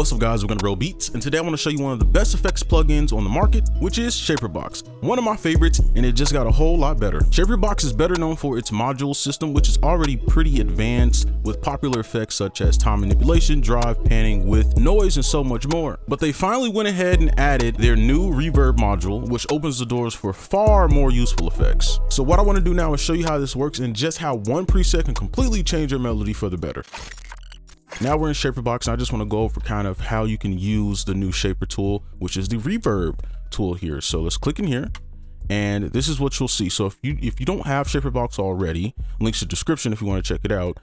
What's up guys, we're gonna roll beats, and today I want to show you one of the best effects plugins on the market, which is Shaperbox. One of my favorites, and it just got a whole lot better. Shaperbox is better known for its module system, which is already pretty advanced with popular effects such as time manipulation, drive, panning, with noise, and so much more. But they finally went ahead and added their new reverb module, which opens the doors for far more useful effects. So what I want to do now is show you how this works and just how one preset can completely change your melody for the better. Now we're in Shaperbox, and I just want to go over kind of how you can use the new Shaper tool, which is the Reverb tool here. So let's click in here, and this is what you'll see. So if you don't have Shaperbox already, links in the description if you want to check it out.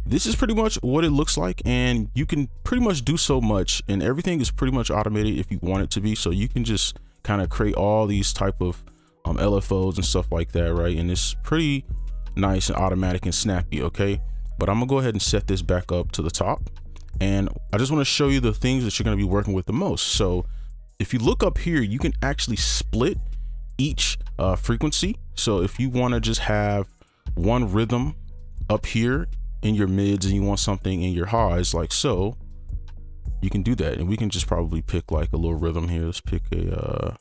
This is pretty much what it looks like, and you can pretty much do so much, and everything is pretty much automated if you want it to be. So you can just kind of create all these type of LFOs and stuff like that, right? And it's pretty nice and automatic and snappy, okay? But I'm gonna go ahead and set this back up to the top, and I just want to show you the things that you're going to be working with the most. So if you look up here, you can actually split each frequency. So if you want to just have one rhythm up here in your mids and you want something in your highs like so, you can do that. And we can just probably pick like a little rhythm here. Let's pick a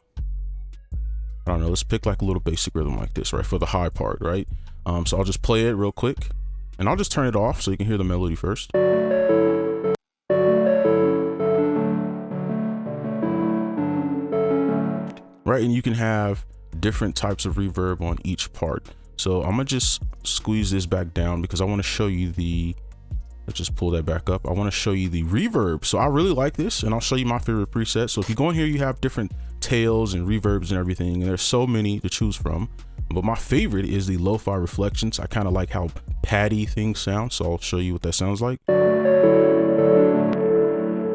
I don't know, let's pick like a little basic rhythm like this, right, for the high part, right? So I'll just play it real quick. And I'll just turn it off so you can hear the melody first. Right, and you can have different types of reverb on each part. So I'm gonna just squeeze this back down because I want to show you the, let's just pull that back up. I want to show you the reverb. So I really like this, and I'll show you my favorite preset. So if you go in here, you have different tails and reverbs and everything, and there's so many to choose from. But my favorite is the lo-fi reflections. I kind of like how patty things sound, so I'll show you what that sounds like.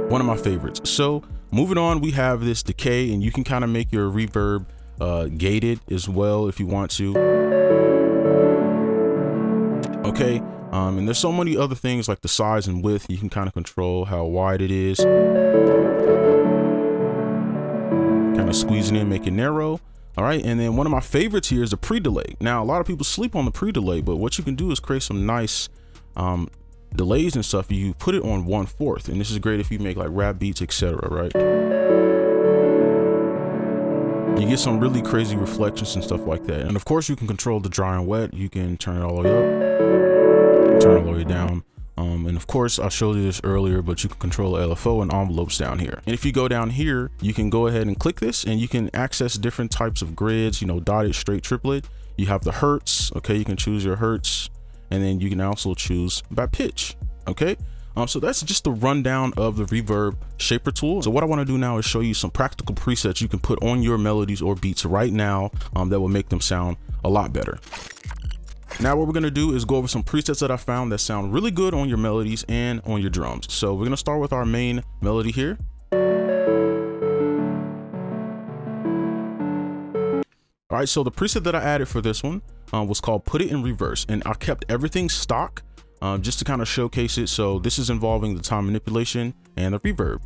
One of my favorites. So moving on, we have this decay, and you can kind of make your reverb gated as well if you want to. Okay, and there's so many other things like the size and width. You can kind of control how wide it is. Kind of squeezing in, make it narrow. All right, and then one of my favorites here is the pre-delay. Now, a lot of people sleep on the pre-delay, but what you can do is create some nice delays and stuff. You put it on 1/4, and this is great if you make like rap beats, etc. Right? You get some really crazy reflections and stuff like that. And of course, you can control the dry and wet. You can turn it all the way up, turn it all the way down. And of course, I showed you this earlier, but you can control LFO and envelopes down here. And if you go down here, you can go ahead and click this, and you can access different types of grids, you know, dotted, straight, triplet. You have the hertz, okay? You can choose your hertz, and then you can also choose by pitch, okay? So that's just the rundown of the Reverb Shaper tool. So what I want to do now is show you some practical presets you can put on your melodies or beats right now that will make them sound a lot better. Now what we're gonna do is go over some presets that I found that sound really good on your melodies and on your drums. So we're gonna start with our main melody here. All right, so the preset that I added for this one was called Put It in Reverse, and I kept everything stock just to kind of showcase it. So this is involving the time manipulation and the reverb.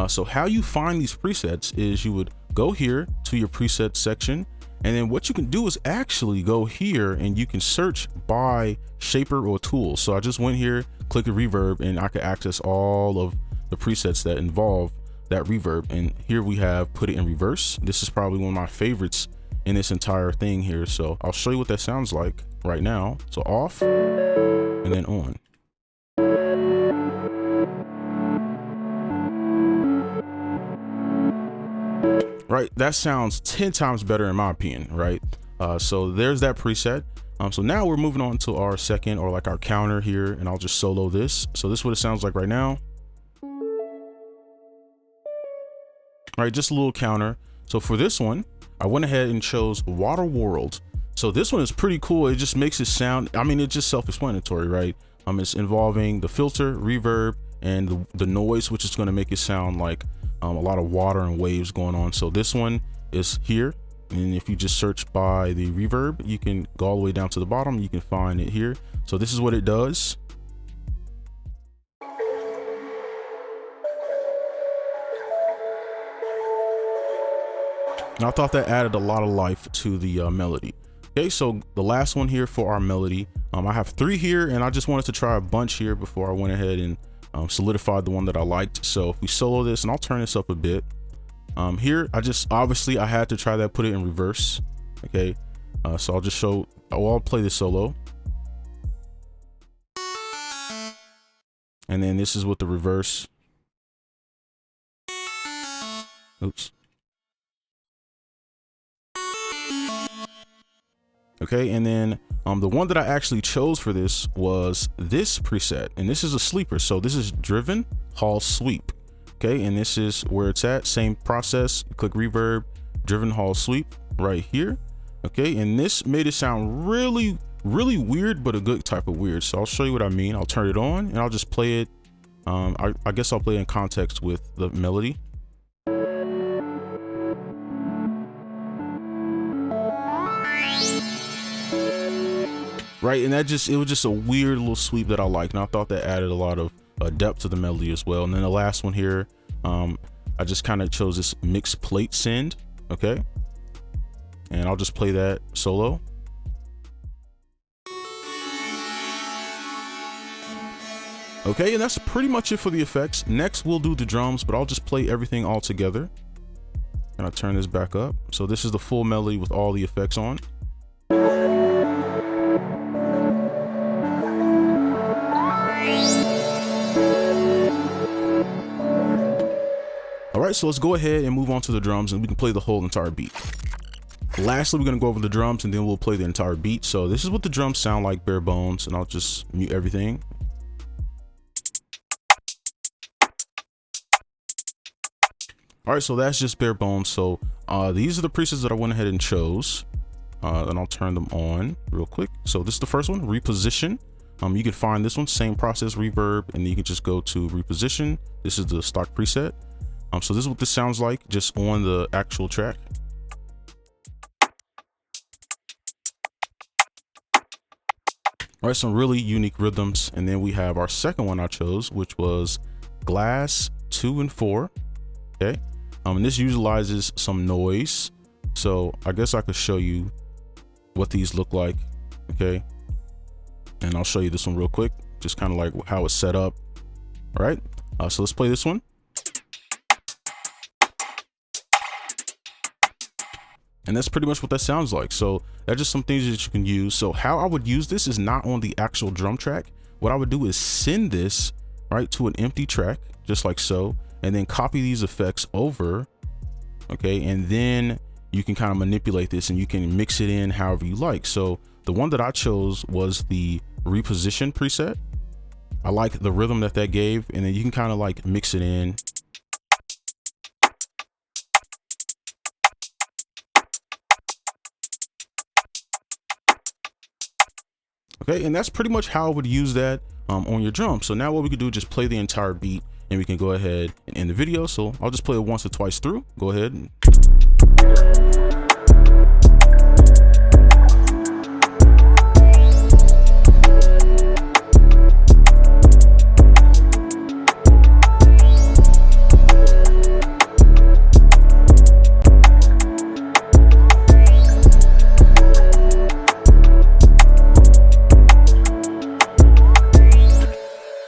So how you find these presets is you would go here to your preset section, and then what you can do is actually go here and you can search by shaper or tool. So I just went here, click a reverb, and I could access all of the presets that involve that reverb. And here we have Put It in Reverse. This is probably one of my favorites in this entire thing here. So I'll show you what that sounds like right now. So off and then on. Right, that sounds 10 times better in my opinion, right? So there's that preset. So now we're moving on to our second, or like our counter here, and I'll just solo this. So this is what it sounds like right now. All right, just a little counter. So for this one, I went ahead and chose Water World. So this one is pretty cool. It just makes it sound, I mean, it's just self-explanatory, right? It's involving the filter, reverb, and the noise, which is going to make it sound like a lot of water and waves going on. So this one is here, and if you just search by the reverb, you can go all the way down to the bottom. You can find it here. So this is what it does. And I thought that added a lot of life to the melody. Okay, so the last one here for our melody, I have 3 here, and I just wanted to try a bunch here before I went ahead and solidified the one that I liked. So if we solo this, and I'll turn this up a bit. Here, obviously I had to try that, put it in reverse. Okay, so I'll just show, I'll play this solo. And then this is with the reverse. Oops. Okay, and then the one that I actually chose for this was this preset, and this is a sleeper. So this is 𝗙𝗕𝗟𝗡𝗧. Okay, and this is where it's at. Same process. Click reverb, 𝗙𝗕𝗟𝗡𝗧 right here. Okay, and this made it sound really weird, but a good type of weird. So I'll show you what I mean. I'll turn it on and I'll just play it. I guess I'll play it in context with the melody. Right, and it was just a weird little sweep that I liked, and I thought that added a lot of depth to the melody as well. And then the last one here, I just kind of chose this mixed plate send. Okay, and I'll just play that solo. Okay, and that's pretty much it for the effects. Next we'll do the drums, but I'll just play everything all together. And I'll turn this back up. So this is the full melody with all the effects on. All right, so let's go ahead and move on to the drums, and we can play the whole entire beat. Lastly, we're gonna go over the drums, and then we'll play the entire beat. So this is what the drums sound like bare bones, and I'll just mute everything. All right, so that's just bare bones. So these are the presets that I went ahead and chose, and I'll turn them on real quick. So this is the first one, reposition. You can find this one, same process, reverb, and then you can just go to reposition. This is the stock preset. So this is what this sounds like just on the actual track. All right, some really unique rhythms. And then we have our second one I chose, which was glass 2 and 4. Okay, and this utilizes some noise. So I guess I could show you what these look like. Okay, and I'll show you this one real quick, just kind of like how it's set up. All right, so let's play this one. And that's pretty much what that sounds like. So that's just some things that you can use. So how I would use this is not on the actual drum track. What I would do is send this right to an empty track, just like so, and then copy these effects over. Okay, and then you can kind of manipulate this and you can mix it in however you like. So the one that I chose was the reposition preset. I like the rhythm that gave, and then you can kind of like mix it in. Okay, and that's pretty much how I would use that on your drum. So now what we could do is just play the entire beat, and we can go ahead and end the video. So I'll just play it once or twice through. Go ahead and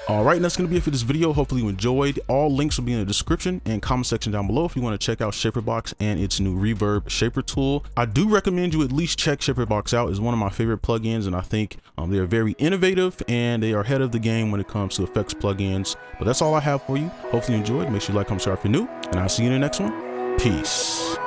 Alright, and that's going to be it for this video. Hopefully you enjoyed. All links will be in the description and comment section down below if you want to check out Shaperbox and its new Reverbshaper tool. I do recommend you at least check Shaperbox out. It's one of my favorite plugins, and I think they are very innovative and they are ahead of the game when it comes to effects plugins. But that's all I have for you. Hopefully you enjoyed. Make sure you like, comment, subscribe if you're new, and I'll see you in the next one. Peace.